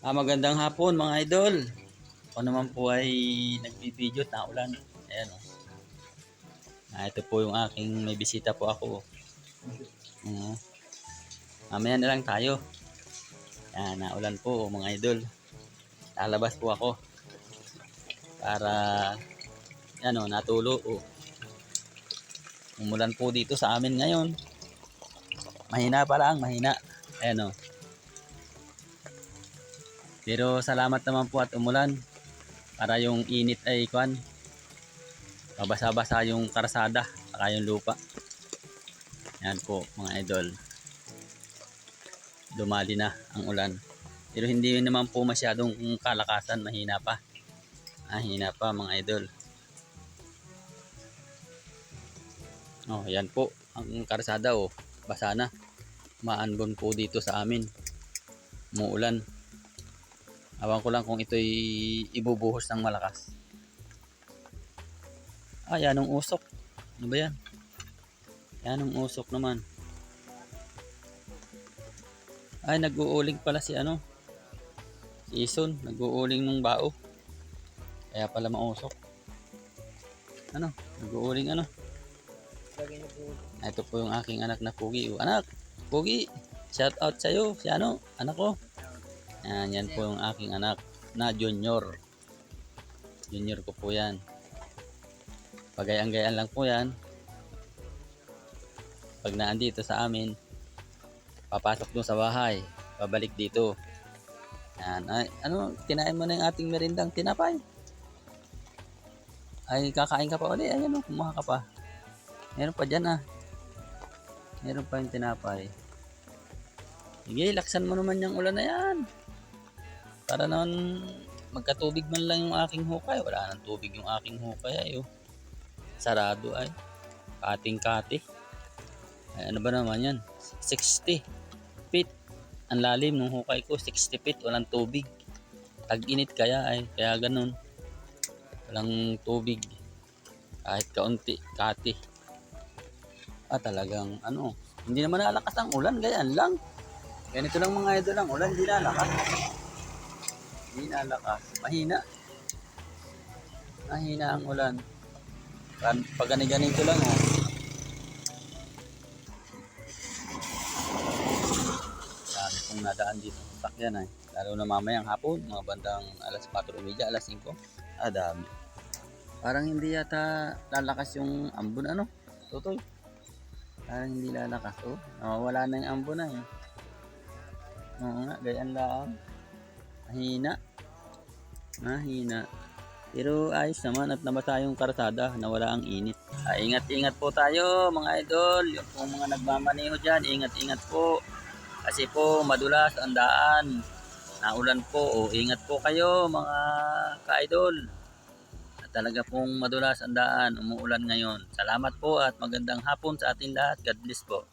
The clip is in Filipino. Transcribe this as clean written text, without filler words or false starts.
Magandang hapon mga idol. Ako naman po ay nagbibideo at naulan. Ayan o. Ito po yung aking may bisita po ako. Mamaya na lang tayo. Ayan, naulan po mga idol. Lalabas po ako. Para natulo. Umulan po dito sa amin ngayon. Mahina pa lang, mahina. Ayan o. Pero salamat naman po at umulan. Para yung init ay mabasa-basa yung karsada saka yung lupa. Yan po mga idol. Dumali na ang ulan. Pero hindi naman po masyadong kalakasan, mahina pa. Hina pa mga idol. Yan po ang karsada basa na. Maanbon po dito sa amin. Muulan. Awan ko lang kung ito'y ibubuhos ng malakas. Yan ang usok. Ano ba yan? Yan ang usok naman. Nag-uuling pala si si Ison. Nag-uuling ng bao. Kaya pala mausok. Nag-uuling Ito po yung aking anak na Pugi. Anak, Pugi, shout out sa'yo. Si anak ko. Yan po yung aking anak na Junior. Junior ko po yan. Pagayang-gayaan lang po yan. Pag naandito sa amin, papasok doon sa bahay, pabalik dito. Yan. Kinain mo na yung ating merindang tinapay. Kakain ka pa ulit. Ayan kumuha ka pa. Meron pa dyan Meron pa yung tinapay. Sige, laksan mo naman yung ulan na yan. Para naman magkatubig man lang yung aking hukay. Wala nang tubig yung aking hukay sarado kating-kati. Ano ba naman yan? 60 feet. Ang lalim ng hukay ko, 60 feet. Walang tubig. Tag-init kaya ganun. Walang tubig. Kahit kaunti, kati. Talagang hindi naman nalakas ang ulan, ganyan lang. Ganito lang mga idol ang ulan, hindi nalakas. Hindi nalakas. Mahina. Mahina ang ulan. Pag ganito lang dami kong nadaan dito sa sakyan lalo na mamayang hapon, mga bandang alas 4:30, alas 5. Dami. Parang hindi yata lalakas yung ambon Tutoy. Parang hindi lalakas nawawala na yung ambon Oo nga, ganyan lang. Mahina. Pero ayos naman at nabasa yung karsada, nawala ang init. Ingat-ingat po tayo mga idol. Yung pong mga nagmamaneho dyan, ingat-ingat po. Kasi po madulas ang daan. Naulan po. Ingat po kayo mga ka-idol. At talaga pong madulas ang daan. Umuulan ngayon. Salamat po at magandang hapon sa ating lahat. God bless po.